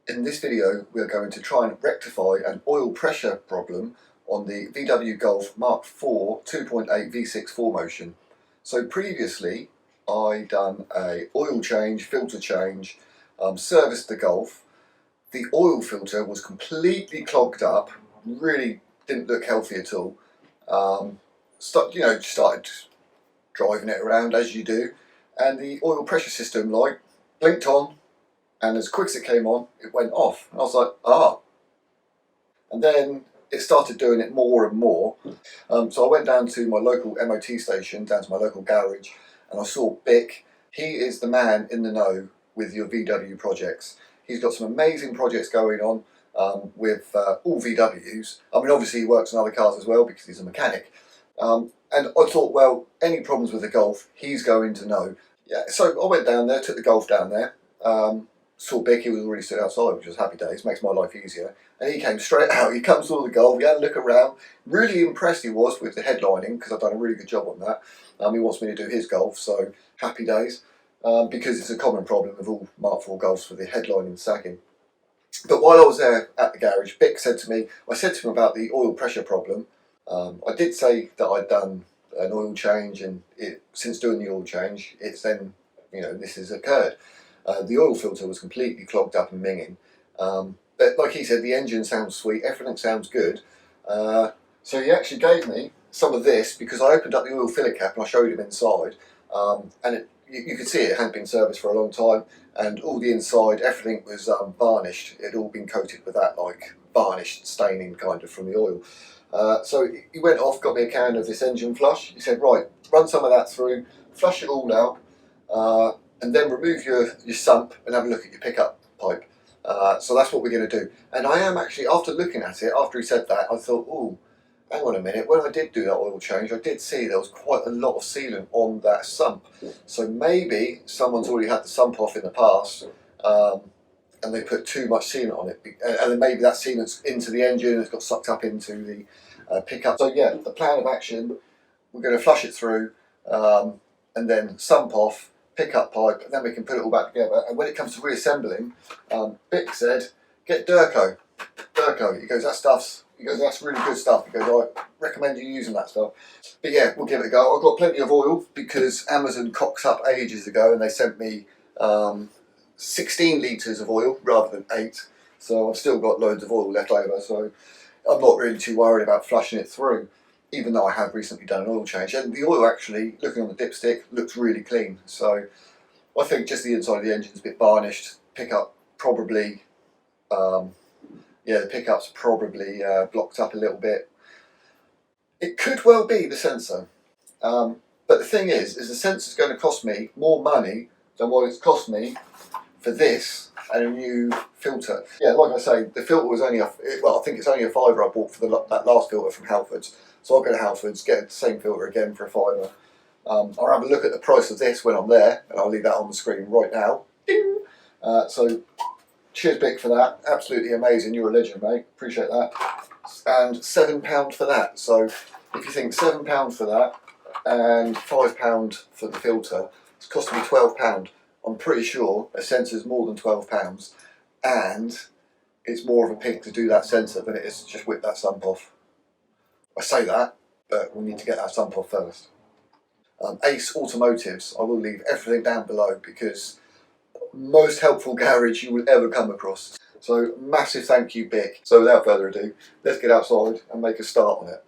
In this video, we're going to try and rectify an oil pressure problem on the VW Golf Mark IV 2.8 V6 4Motion. So previously, I done a oil change, filter change, serviced the Golf. The oil filter was completely clogged up, really didn't look healthy at all. Started driving it around as you do, and the oil pressure system light blinked on, and as quick as it came on, it went off. And I was like, ah. And then it started doing it more and more. So I went down to my local MOT station, down to my local garage, and I saw Bick. He is the man in the know with your VW projects. He's got some amazing projects going on with all VWs. I mean, obviously he works on other cars as well because he's a mechanic. And I thought, well, any problems with the Golf, he's going to know. Yeah, so I went down there, took the Golf down there. Saw Bick, he was already stood outside, which was happy days, makes my life easier. And he came straight out, he comes to the Golf, he had a look around, really impressed he was with the headlining, because I've done a really good job on that. He wants me to do his Golf, so happy days, because it's a common problem with all Mark IV Golfs for the headlining sagging. But while I was there at the garage, Bick said to me, I said to him about the oil pressure problem. I did say that I'd done an oil change, and since doing the oil change, it's then, this has occurred. The oil filter was completely clogged up and minging. But like he said, the engine sounds sweet, everything sounds good. So he actually gave me some of this because I opened up the oil filler cap and I showed him inside. And you could see it hadn't been serviced for a long time, and all the inside, everything was varnished. It had all been coated with that like varnished staining kind of from the oil. So he went off, got me a can of this engine flush. He said, right, run some of that through, flush it all out, and then remove your sump and have a look at your pickup pipe. So that's what we're going to do. And I am actually, after looking at it, after he said that, I thought, oh, hang on a minute, when I did do that oil change, I did see there was quite a lot of sealant on that sump. So maybe someone's already had the sump off in the past, and they put too much sealant on it. And then maybe that sealant's into the engine and it's got sucked up into the pickup. So yeah, the plan of action, we're going to flush it through, and then sump off, pickup pipe, and then we can put it all back together. And when it comes to reassembling, Bick said, get Durco. He goes, that's really good stuff. He goes, I recommend you using that stuff. But yeah, we'll give it a go. I've got plenty of oil because Amazon cocked up ages ago and they sent me 16 litres of oil rather than 8. So I've still got loads of oil left over. So I'm not really too worried about flushing it through, even though I have recently done an oil change. And the oil actually, looking on the dipstick, looks really clean. So I think just the inside of the engine's a bit varnished. Pickup probably, the pickup's probably blocked up a little bit. It could well be the sensor. But the thing is the sensor's going to cost me more money than what it's cost me for this and a new filter. Yeah, like I say, the filter was only I think it's only a £5 I bought for that last filter from Halfords. So I'll go to Halfords, get the same filter again for a £5. I'll have a look at the price of this when I'm there, and I'll leave that on the screen right now. Ding! So cheers, Bick, for that. Absolutely amazing. You're a legend, mate. Appreciate that. And £7 for that. So if you think £7 for that and £5 for the filter, it's costing me £12. I'm pretty sure a sensor's more than £12, and it's more of a pig to do that sensor than it is to just whip that sump off. I say that, but we need to get that sump off first. Ace Automotives, I will leave everything down below because most helpful garage you will ever come across. So massive thank you, Bick. So without further ado, let's get outside and make a start on it.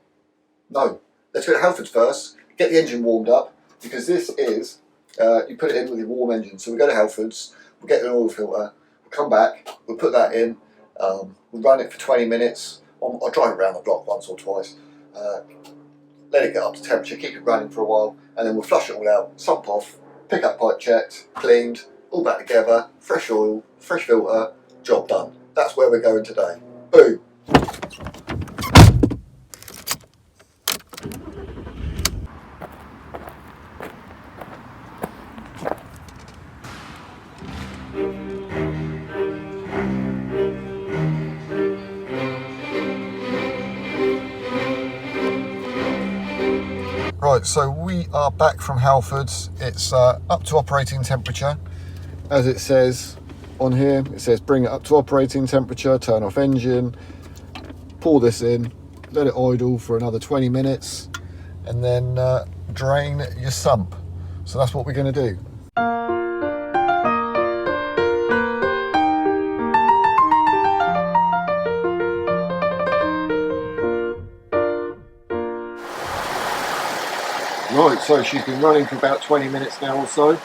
No, let's go to Halfords first, get the engine warmed up, because this is, you put it in with your warm engine. So we go to Halfords, we'll get an oil filter, we'll come back, we'll put that in, we'll run it for 20 minutes. I'll drive around the block once or twice. Let it get up to temperature, keep it running for a while, and then we'll flush it all out, sump off, pickup pipe checked, cleaned, all back together, fresh oil, fresh filter, job done. That's where we're going today. Boom! Right, so we are back from Halfords. It's up to operating temperature. As it says, on here. It says bring it up to operating temperature, turn off engine, pour this in, let it idle for another 20 minutes, and then drain your sump. So that's what we're going to do. Right, so she's been running for about 20 minutes now or so,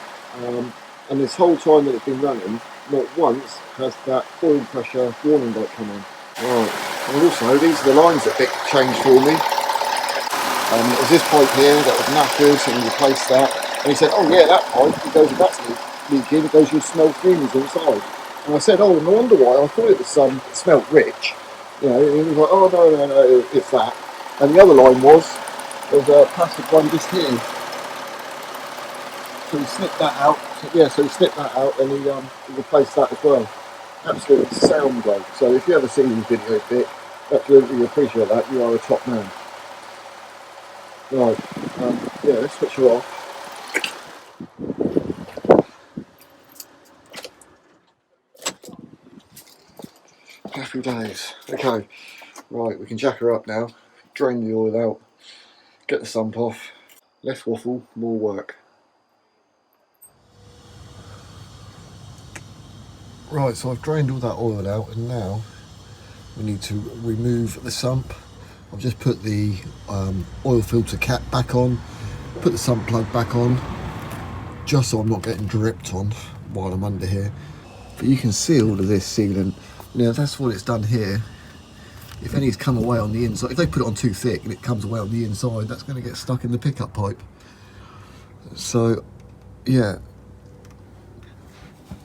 and this whole time that it's been running, not once has that oil pressure warning light come on. Right, and also these are the lines that Vic changed for me. There's this pipe here that was knackered, and he replaced that. And he said, oh yeah, that pipe, he goes, if that's leaking, it goes, you'll smell fumes inside. And I said, oh, no wonder why, I thought it was smelled rich. You know, and he was like, oh no, it's that. And the other line was, there's a plastic one just here. So he snipped that out. So he snipped that out, and he replaced that as well. Absolutely sound great. So if you ever see these videos, Vic, absolutely appreciate that. You are a top man. Right, yeah, let's switch her off. Happy days. Okay, right, we can jack her up now, drain the oil out, get the sump off. Less waffle, more work. Right, so I've drained all that oil out, and now we need to remove the sump. I've just put the oil filter cap back on, put the sump plug back on, just so I'm not getting dripped on while I'm under here. But you can see all of this sealant. Now that's what it's done here. If any's come away on the inside, if they put it on too thick and it comes away on the inside, that's going to get stuck in the pickup pipe. So yeah,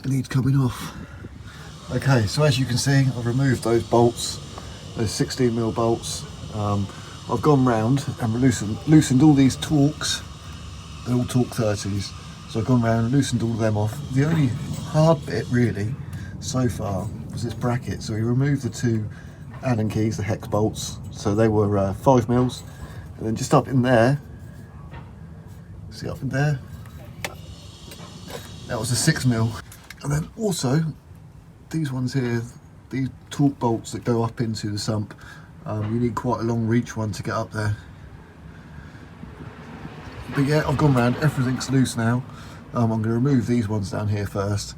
it needs coming off. Okay, so as you can see, I've removed those bolts, those 16mm bolts. I've gone round and loosened all these Torques. They're all Torque 30s. So I've gone round and loosened all of them off. The only hard bit really so far was this bracket. So we removed the two Allen keys, the hex bolts. So they were 5mm, and then just up in there, see up in there, that was a 6mm. And then also these ones here, these Torque bolts that go up into the sump. You need quite a long reach one to get up there. But yeah, I've gone round, everything's loose now. I'm going to remove these ones down here first,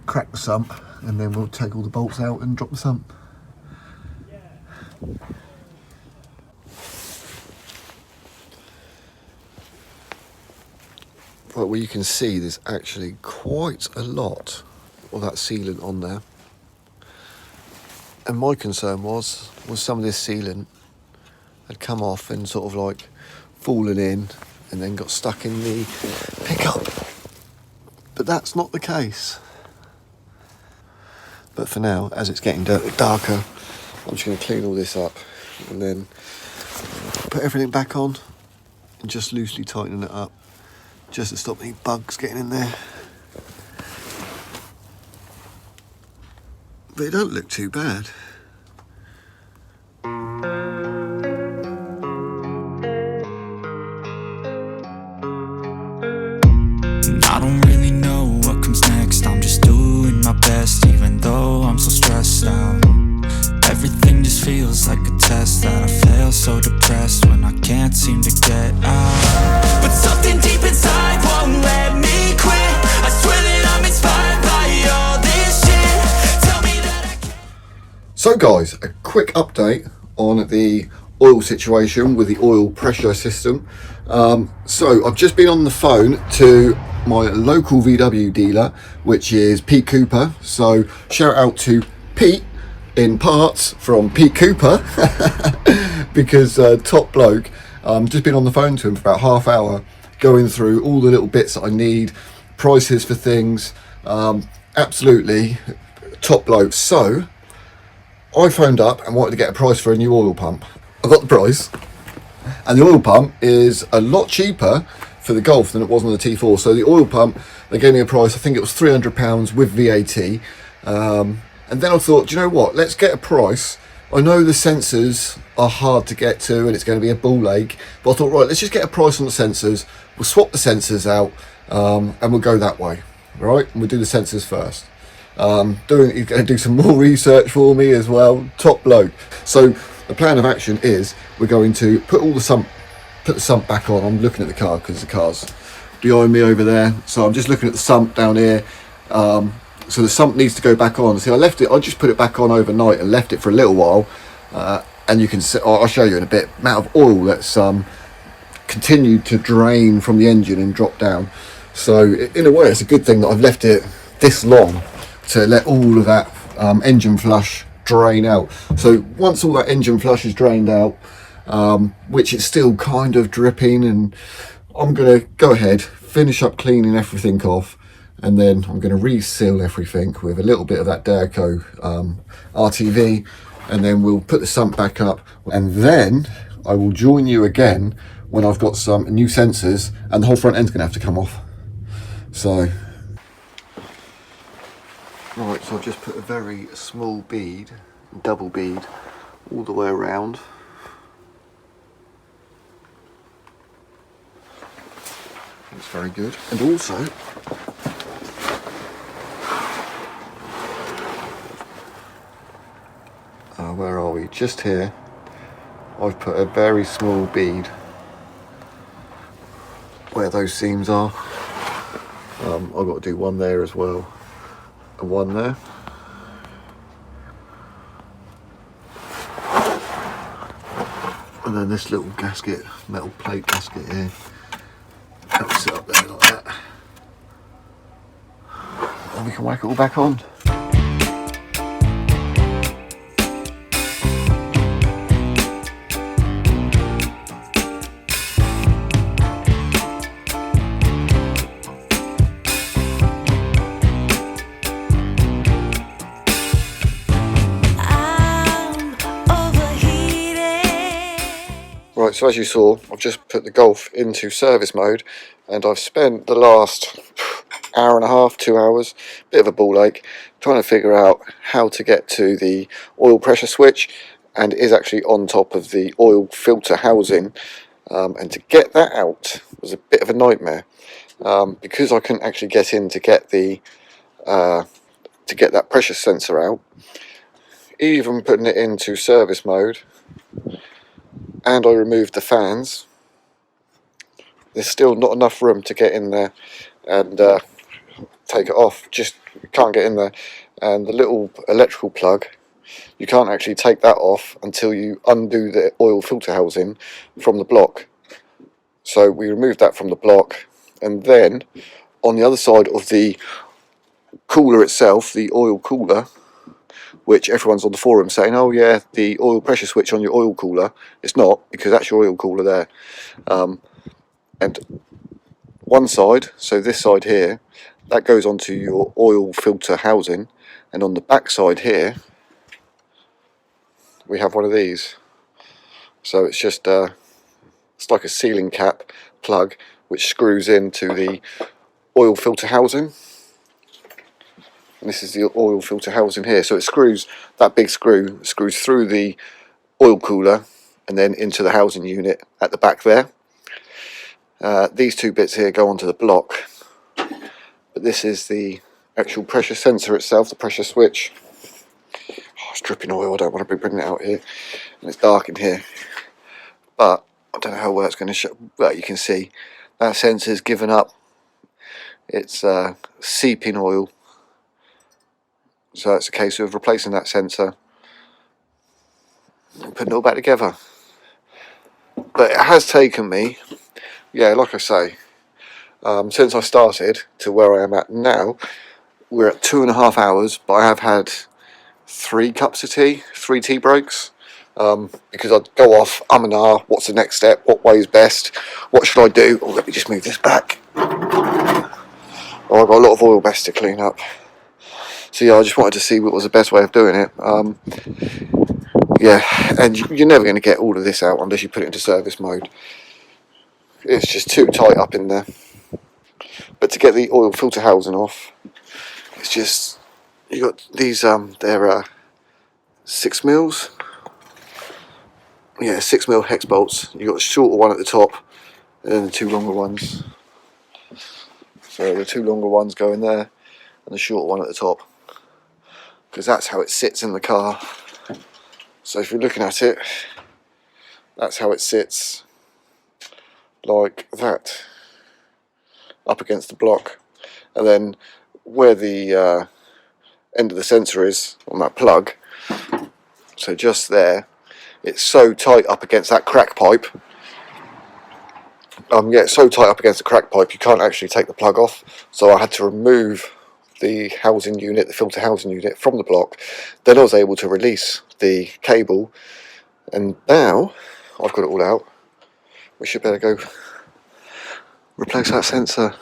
crack the sump, and then we'll take all the bolts out and drop the sump. Right, well you can see there's actually quite a lot of that sealant on there. And my concern was some of this sealant had come off and sort of like fallen in and then got stuck in the pickup. But that's not the case. But for now, as it's getting darker, I'm just going to clean all this up and then put everything back on and just loosely tighten it up, just to stop any bugs getting in there. But it don't look too bad. I don't really know what comes next. I'm just doing my best, even though I'm so stressed out. Everything just feels like a test that I fail, so depressed when I can't seem to get out. But something deep inside won't let me quit. I swear that I'm inspired by all this shit. Tell me that I can't. So guys, a quick update on the oil situation with the oil pressure system. So I've just been on the phone to my local VW dealer, which is Pete Cooper. So shout out to Pete in parts from Pete Cooper because top bloke. Just been on the phone to him for about half hour, going through all the little bits that I need, prices for things. Absolutely top bloke. So I phoned up and wanted to get a price for a new oil pump. I got the price, and the oil pump is a lot cheaper for the Golf than it was on the T4. So the oil pump, they gave me a price, I think it was £300 with VAT. And then I thought, do you know what, let's get a price. I know the sensors are hard to get to and it's going to be a ball ache, but I thought, right, let's just get a price on the sensors. We'll swap the sensors out and we'll go that way, right? And we'll do the sensors first. He's going to do some more research for me as well. Top bloke. So the plan of action is we're going to put the sump back on. I'm looking at the car because the car's behind me over there. So I'm just looking at the sump down here. So the sump needs to go back on. See, I just put it back on overnight and left it for a little while. And you can see, I'll show you in a bit, amount of oil that's continued to drain from the engine and drop down. So in a way, it's a good thing that I've left it this long to let all of that engine flush drain out. So once all that engine flush is drained out, which it's still kind of dripping, and I'm going to go ahead, finish up cleaning everything off, and then I'm going to reseal everything with a little bit of that Derco RTV, and then we'll put the sump back up, and then I will join you again when I've got some new sensors, and the whole front end's going to have to come off. So right, so I've just put a very small bead, double bead, all the way around. That's very good. And also, where are we? Just here, I've put a very small bead where those seams are. I've got to do one there as well, and one there. And then this little gasket, metal plate gasket here, that'll sit up there like that. And we can whack it all back on. Right, so as you saw, I've just put the Golf into service mode, and I've spent the last hour and a half, 2 hours, bit of a ball ache, trying to figure out how to get to the oil pressure switch, and it is actually on top of the oil filter housing, and to get that out was a bit of a nightmare, because I couldn't actually get in to get that pressure sensor out. Even putting it into service mode, and I removed the fans, there's still not enough room to get in there and take it off. Just can't get in there. And the little electrical plug, you can't actually take that off until you undo the oil filter housing from the block. So we removed that from the block, and then on the other side of the cooler itself, the oil cooler, which everyone's on the forum saying, oh yeah, the oil pressure switch on your oil cooler. It's not, because that's your oil cooler there. And one side, so this side here, that goes onto your oil filter housing, and on the back side here, we have one of these. So it's just, it's like a sealing cap plug, which screws into the oil filter housing. And this is the oil filter housing here, so it screws, that big screw screws through the oil cooler and then into the housing unit at the back there. These two bits here go onto the block, but this is the actual pressure sensor itself, the pressure switch. Oh, it's dripping oil, I don't want to be bringing it out here, and it's dark in here, but I don't know how well it's going to show. Well, you can see that sensor's given up, it's seeping oil. So it's a case of replacing that sensor and putting it all back together. But it has taken me, yeah, like I say, since I started to where I am at now, we're at 2.5 hours, but I have had 3 cups of tea, 3 tea breaks, because I'd go off, and what's the next step, what way is best, what should I do? Oh, let me just move this back. Oh, I've got a lot of oil best to clean up. So yeah, I just wanted to see what was the best way of doing it. Yeah, and you're never going to get all of this out unless you put it into service mode. It's just too tight up in there. But to get the oil filter housing off, it's just, you got these, they're 6 mils. Yeah, 6 mil hex bolts. You got a shorter one at the top, and then the 2 longer ones. So the 2 longer ones go in there, and the shorter one at the top. because that's how it sits in the car. So if you're looking at it, that's how it sits, like that, up against the block. And then where the end of the sensor is on that plug, so just there, it's so tight up against that crack pipe. Yeah, it's so tight up against the crack pipe you can't actually take the plug off. So I had to remove the housing unit, the filter housing unit, from the block. Then I was able to release the cable, and now I've got it all out. We should better go replace that sensor.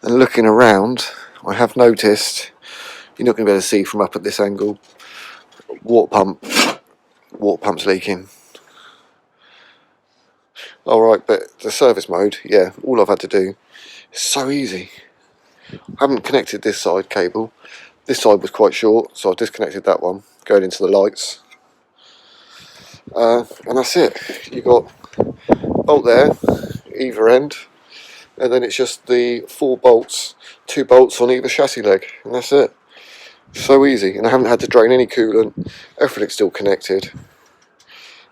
And looking around, I have noticed, you're not going to be able to see from up at this angle, water pump's leaking. Alright, but the service mode, yeah, all I've had to do is so easy. I haven't connected this side cable. This side was quite short, so I disconnected that one, going into the lights. And that's it. You've got bolt there, either end, and then it's just the 4 bolts, 2 bolts on either chassis leg, and that's it. So easy, and I haven't had to drain any coolant. Everything's still connected.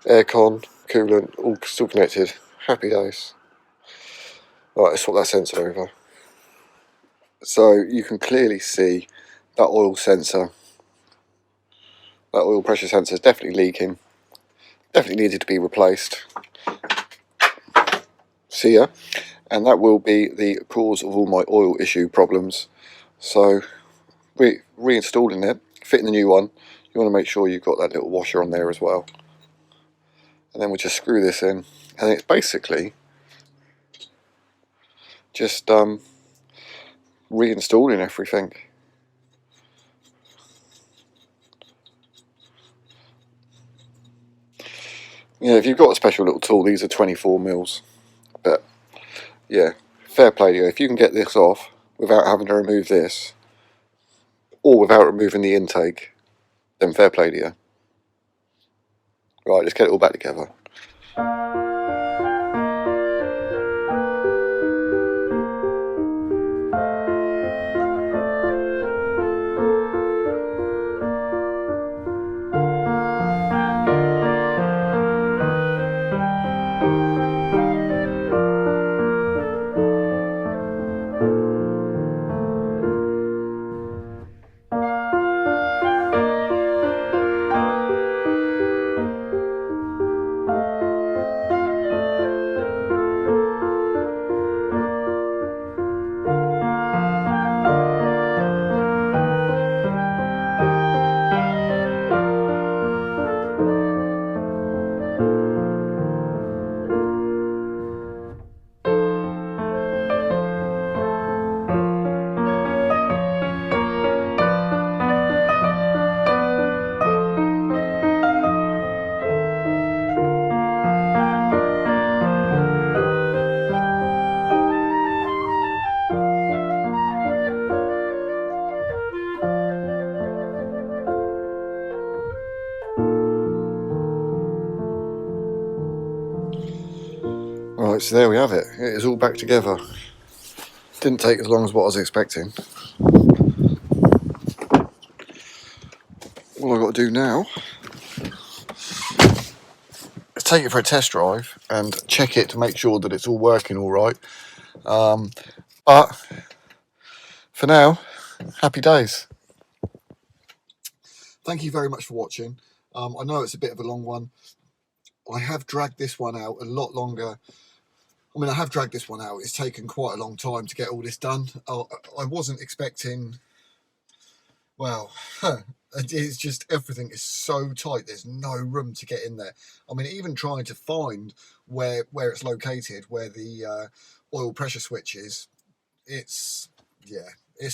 Aircon, coolant, all still connected. Happy days. Right, let's swap that sensor over. So you can clearly see that oil sensor, that oil pressure sensor is definitely leaking. Definitely needed to be replaced. See ya. And that will be the cause of all my oil issue problems. So reinstalling it, fitting the new one, you want to make sure you've got that little washer on there as well. And then we'll just screw this in, and it's basically just reinstalling everything. Yeah, if you've got a special little tool, these are 24 mils. But yeah, fair play to you. If you can get this off without having to remove this, or without removing the intake, then fair play to you. Right, let's get it all back together. Right, so there we have it. It is all back together. Didn't take as long as what I was expecting. All I've got to do now is take it for a test drive and check it to make sure that it's all working all right. But for now, happy days. Thank you very much for watching. I know it's a bit of a long one. I have dragged this one out a lot longer. I mean, I have dragged this one out. It's taken quite a long time to get all this done. I wasn't expecting, well, it's just everything is so tight. There's no room to get in there. I mean, even trying to find where it's located, where the oil pressure switch is, it's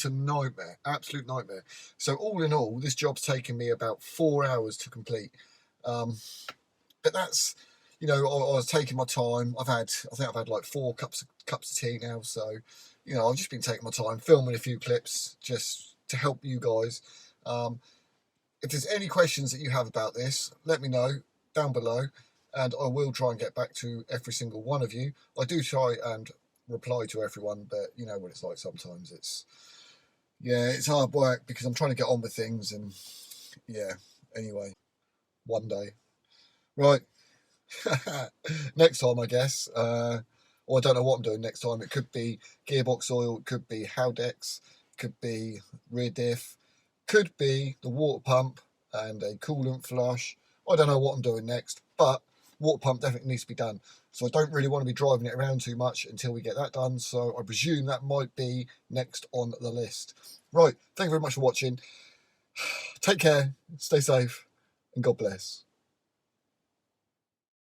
a nightmare, absolute nightmare. So all in all, this job's taken me about 4 hours to complete. But that's, you know, I was taking my time. I think I've had like 4 cups of tea now. So, you know, I've just been taking my time, filming a few clips just to help you guys. If there's any questions that you have about this, let me know down below, and I will try and get back to every single one of you. I do try and reply to everyone, but you know what it's like sometimes. It's hard work because I'm trying to get on with things, and yeah, anyway, one day. Right. Next time, I guess. Or I don't know what I'm doing next time. It could be gearbox oil, it could be Haldex, it could be rear diff, could be the water pump and a coolant flush. I don't know what I'm doing next, but water pump definitely needs to be done. So I don't really want to be driving it around too much until we get that done. So I presume that might be next on the list. Right, thank you very much for watching. Take care, stay safe, and God bless.